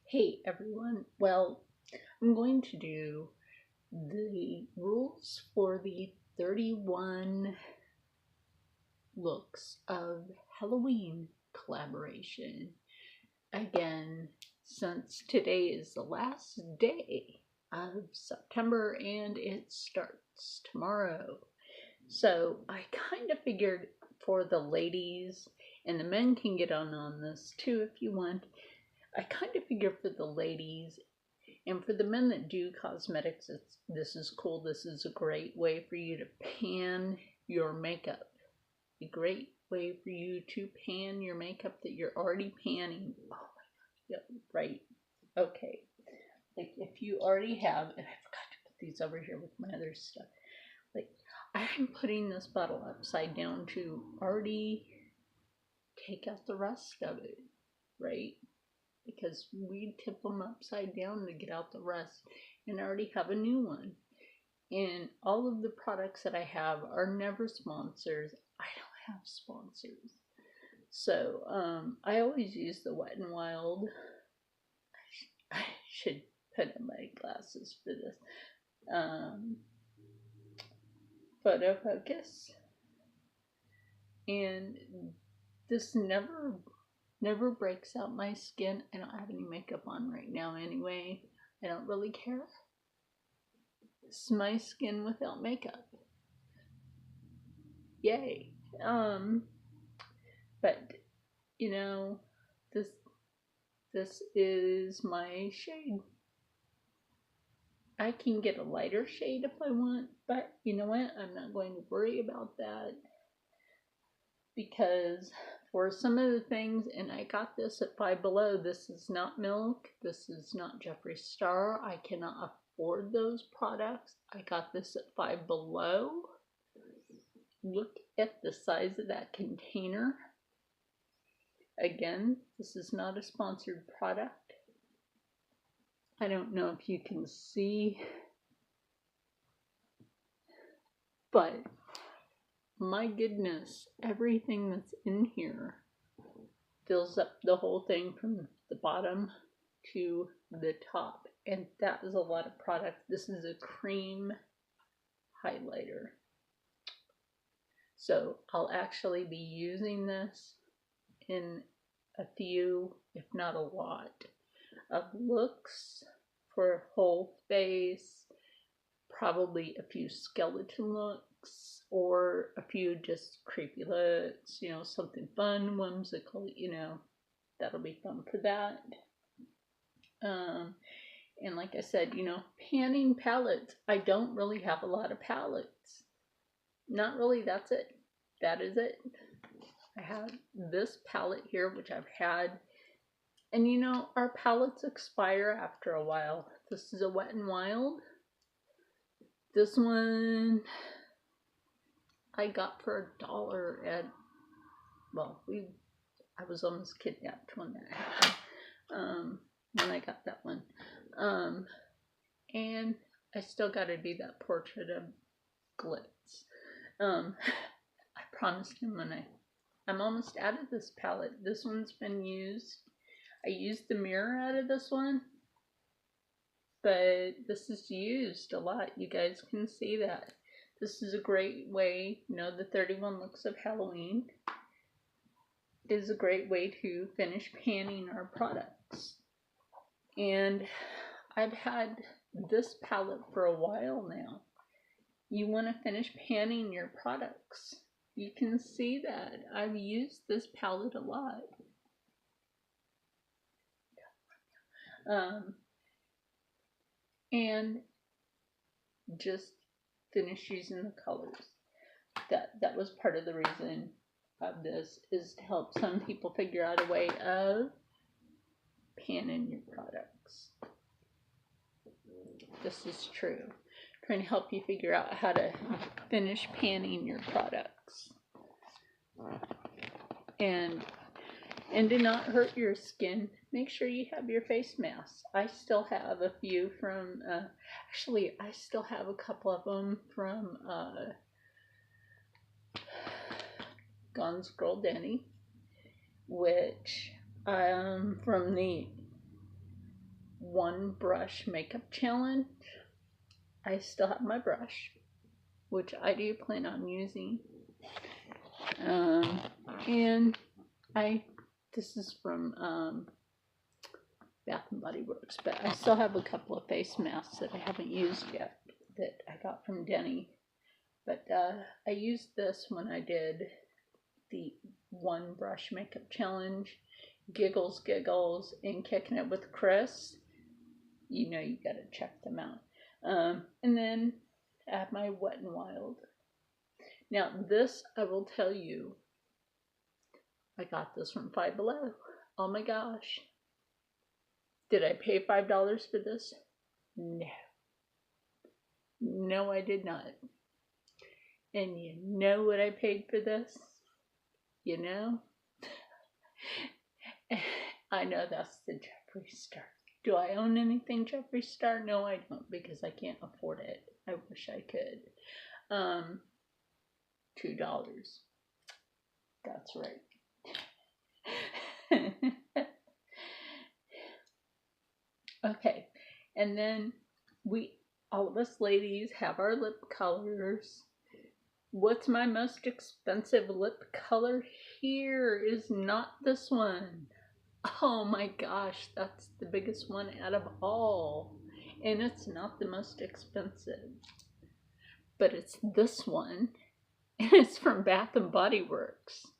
Hey everyone, well, I'm going to do the rules for the 31 looks of Halloween collaboration. Again, since today is the last day of September and it starts tomorrow. So I kind of figured for the ladies, and the men can get on this too if you want. I kind of figure for the ladies and for the men that do cosmetics, this is cool. This is a great way for you to pan your makeup. A great way for you to pan your makeup that you're already panning. Oh my god, yep, right. Okay. Like if you already have, and I forgot to put these over here with my other stuff. Like I'm putting this bottle upside down to already take out the rest of it, right? Because we tip them upside down to get out the rest, and I already have a new one. And all of the products that I have are never sponsors. I don't have sponsors. So I always use the Wet n Wild. I should put on my glasses for this. Photo focus. And this never breaks out my skin. I don't have any makeup on right now anyway. I don't really care. This is my skin without makeup. Yay. But you know, this is my shade. I can get a lighter shade if I want, but you know what? I'm not going to worry about that because for some of the things, and I got this at Five Below, this is not Milk, this is not Jeffree Star. I cannot afford those products. I got this at Five Below. Look at the size of that container. Again, this is not a sponsored product. I don't know if you can see, but my goodness, everything that's in here fills up the whole thing from the bottom to the top, and that is a lot of product. This is a cream highlighter, so I'll actually be using this in a few, if not a lot, of looks for whole face, probably a few skeleton looks, or a few just creepy looks, you know, something fun, whimsical, you know, that'll be fun for that. And like I said, you know, panning palettes, I don't really have a lot of palettes. Not really, that's it. That is it. I have this palette here, which I've had. And you know, our palettes expire after a while. This is a Wet n Wild. This one I got for $1 at, well, I was almost kidnapped when that happened. When I got that one. And I still got to do that portrait of Glitz. I promised him when I'm almost out of this palette. This one's been used. I used the mirror out of this one, but this is used a lot. You guys can see that. This is a great way, you know, the 31 looks of Halloween is a great way to finish panning our products. And I've had this palette for a while now. You want to finish panning your products. You can see that I've used this palette a lot. And just finish using the colors. That was part of the reason of this, is to help some people figure out a way of panning your products. This is true. Trying to help you figure out how to finish panning your products. And to not hurt your skin, make sure you have your face masks. I still have a few from, actually I still have a couple of them from Gone Scroll Denny, which from the one brush makeup challenge. I still have my brush, which I do plan on using. And this is from Bath and Body Works, but I still have a couple of face masks that I haven't used yet that I got from Denny. But I used this when I did the one brush makeup challenge, Giggles, and Kicking It with Chris. You know you gotta check them out. And then I have my Wet n Wild. Now this, I will tell you, I got this from Five Below. Oh my gosh. Did I pay $5 for this? No. No, I did not. And you know what I paid for this? You know? I know that's the Jeffree Star. Do I own anything Jeffree Star? No, I don't, because I can't afford it. I wish I could. $2. That's right. Okay, and then all of us ladies have our lip colors. What's my most expensive lip color here is not this one. Oh my gosh, that's the biggest one out of all. And it's not the most expensive. But it's this one. And it's from Bath and Body Works.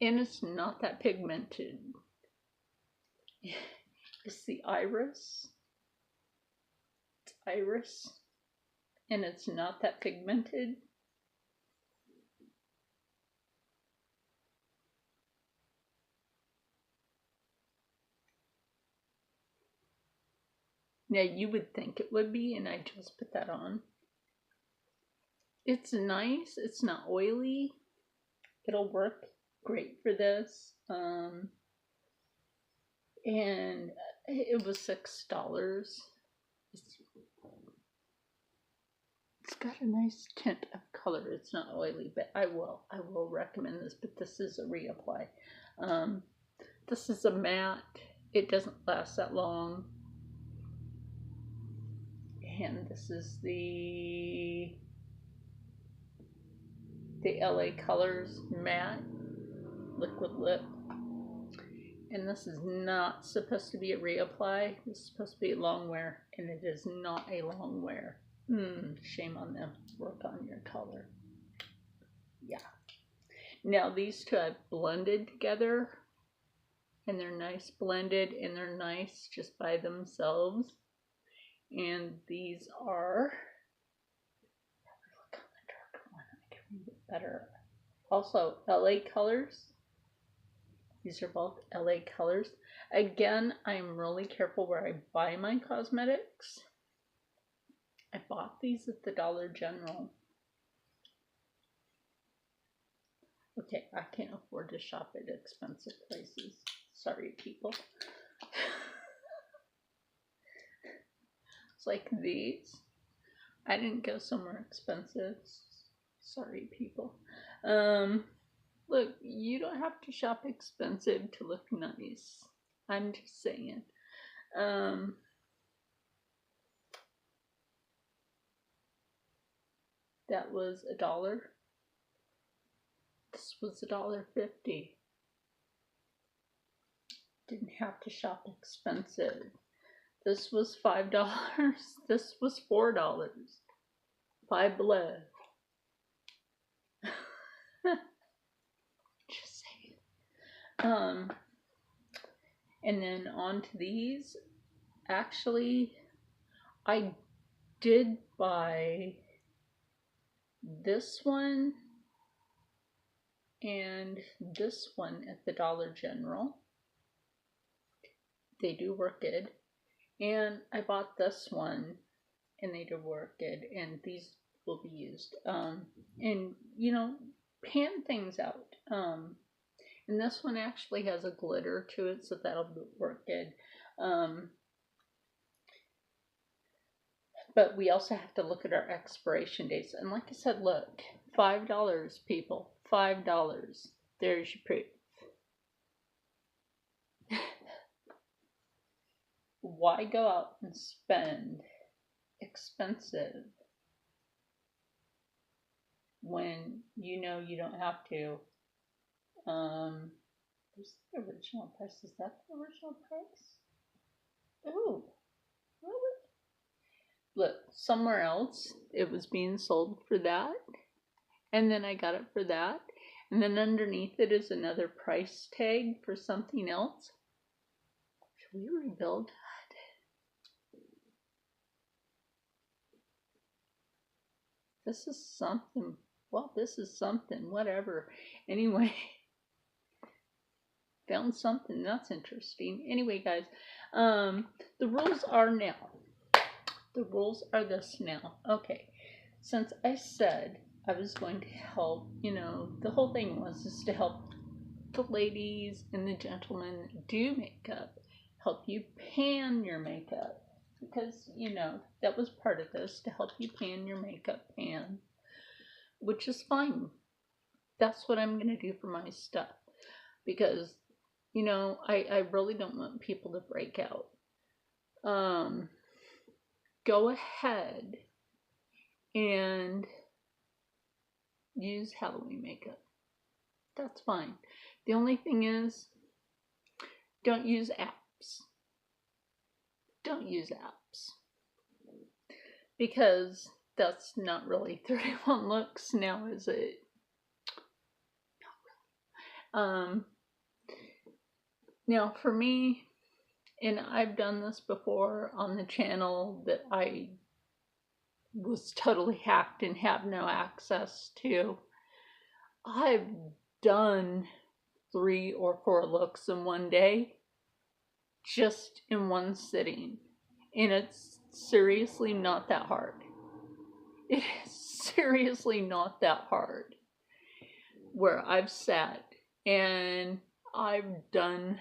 And it's not that pigmented. It's the Iris. It's Iris. And it's not that pigmented. Now you would think it would be, and I just put that on. It's nice. It's not oily. It'll work great for this. And it was $6. It's got a nice tint of color. It's not oily, but I will recommend this. But this is a reapply. This is a matte. It doesn't last that long. And this is the LA Colors matte liquid lip. And this is not supposed to be a reapply. This is supposed to be a long wear, and it is not a long wear. Shame on them. Work on your color. Yeah. Now these two I've blended together, and they're nice blended, and they're nice just by themselves. And these are, look on the darker one, I can read it better. Also, LA Colors. These are both LA Colors. Again, I'm really careful where I buy my cosmetics. I bought these at the Dollar General. Okay, I can't afford to shop at expensive places. Sorry, people. It's like these. I didn't go somewhere expensive. Sorry, people. Look, you don't have to shop expensive to look nice. I'm just saying. That was $1. This was $1.50. Didn't have to shop expensive. This was $5. This was $4. Five Below. Just saying. And then on to these. Actually, I did buy this one and this one at the Dollar General. They do work good. And I bought this one, and they do work good, and these will be used. And, you know, pan things out. And this one actually has a glitter to it, so that'll work good. But we also have to look at our expiration dates. And like I said, look, $5, people. $5. There's your proof. why go out and spend expensive when you know you don't have to? Where's the original price? Is that the original price? Oh, really? Look, somewhere else it was being sold for that, and then I got it for that, and then underneath it is another price tag for something else. Should we rebuild? This is something. Well, this is something. Whatever. Anyway, found something that's interesting. Anyway, guys, the rules are now. The rules are this now. Okay, since I said I was going to help, the whole thing was is to help the ladies and the gentlemen do makeup, help you pan your makeup. Because, that was part of this, to help you pan your makeup pan, which is fine. That's what I'm going to do for my stuff. Because, I really don't want people to break out. Go ahead and use Halloween makeup. That's fine. The only thing is, don't use apps. Don't use apps. Because that's not really 31 looks now, is it? Not really. Now for me, and I've done this before on the channel that I was totally hacked and have no access to. I've done 3 or 4 looks in one day, just in one sitting, and it's seriously not that hard. It is seriously not that hard. Where I've sat and I've done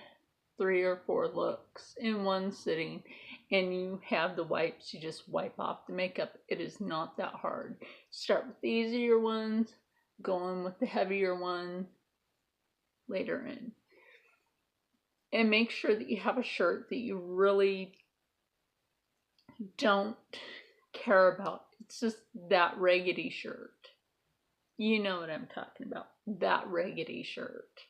3 or 4 looks in one sitting, and you have the wipes, you just wipe off the makeup. It is not that hard. Start with the easier ones, go on with the heavier one later in. And make sure that you have a shirt that you really don't care about. It's just that raggedy shirt. You know what I'm talking about. That raggedy shirt.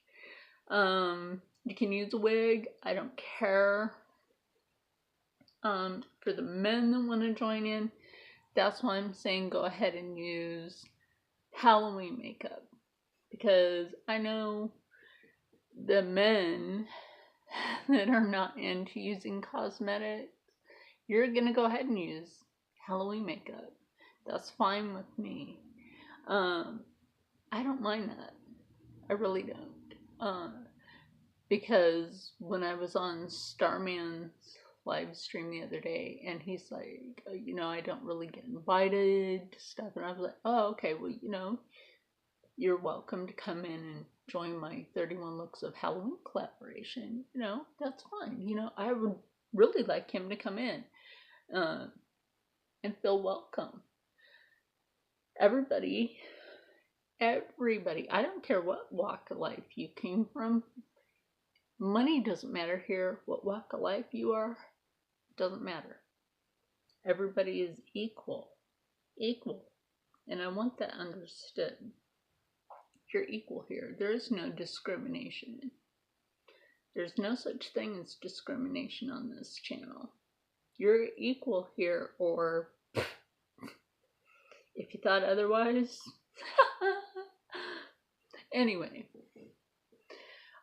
You can use a wig. I don't care. For the men that want to join in, that's why I'm saying go ahead and use Halloween makeup. Because I know the men that are not into using cosmetics, you're going to go ahead and use Halloween makeup. That's fine with me. I don't mind that. I really don't. Because when I was on Starman's live stream the other day, and he's like, I don't really get invited to stuff, and I was like, oh, okay, well, you're welcome to come in and join my 31 looks of Halloween collaboration. That's fine. I would really like him to come in and feel welcome. Everybody, I don't care what walk of life you came from. Money doesn't matter here. What walk of life you are, doesn't matter. Everybody is equal. Equal. And I want that understood. You're equal here. There is no discrimination. There's no such thing as discrimination on this channel. You're equal here, or if you thought otherwise. Anyway,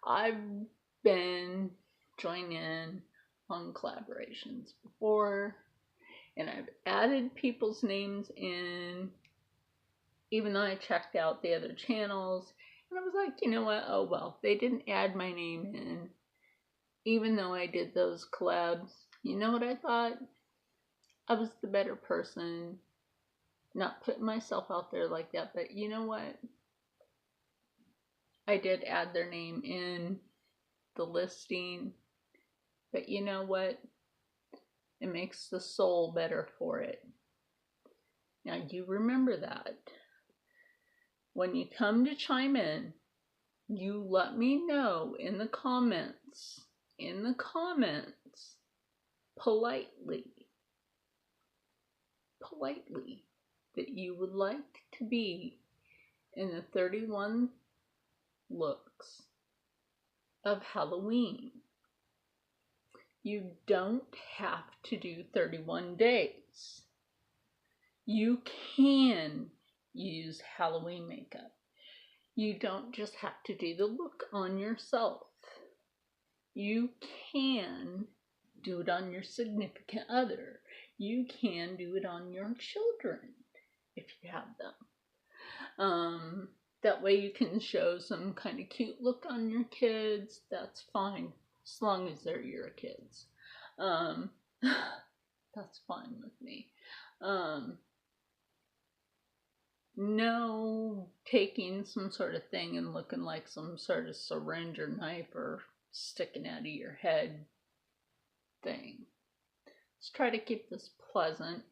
I've been joining in on collaborations before, and I've added people's names in, even though I checked out the other channels, and I was like, you know what, oh well, they didn't add my name in, even though I did those collabs. You know what I thought? I was the better person, not putting myself out there like that, but you know what? I did add their name in the listing, but you know what? It makes the soul better for it. Now you remember that. When you come to chime in, you let me know in the comments. politely that you would like to be in the 31 looks of Halloween. You don't have to do 31 days. You can use Halloween makeup. You don't just have to do the look on yourself. You can do it on your significant other. You can do it on your children if you have them. That way you can show some kind of cute look on your kids. That's fine, as long as they're your kids. That's fine with me. No taking some sort of thing and looking like some sort of syringe or knife or sticking out of your head thing. Let's try to keep this pleasant.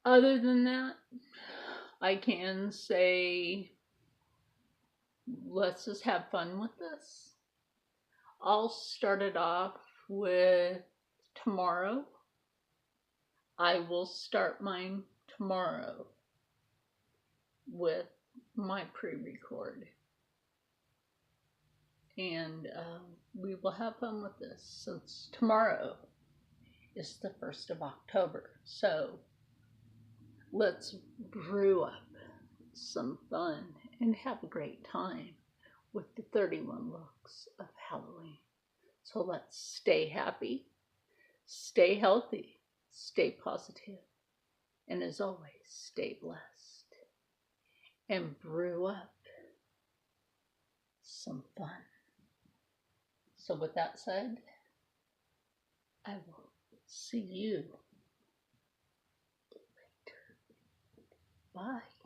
Other than that, I can say, let's just have fun with this. I'll start it off with tomorrow. I will start mine tomorrow with my pre-record. And we will have fun with this since tomorrow is the 1st of October. So let's brew up some fun and have a great time with the 31 looks of Halloween. So let's stay happy, stay healthy, stay positive, and as always, stay blessed and brew up some fun. So with that said, I will see you later. Bye.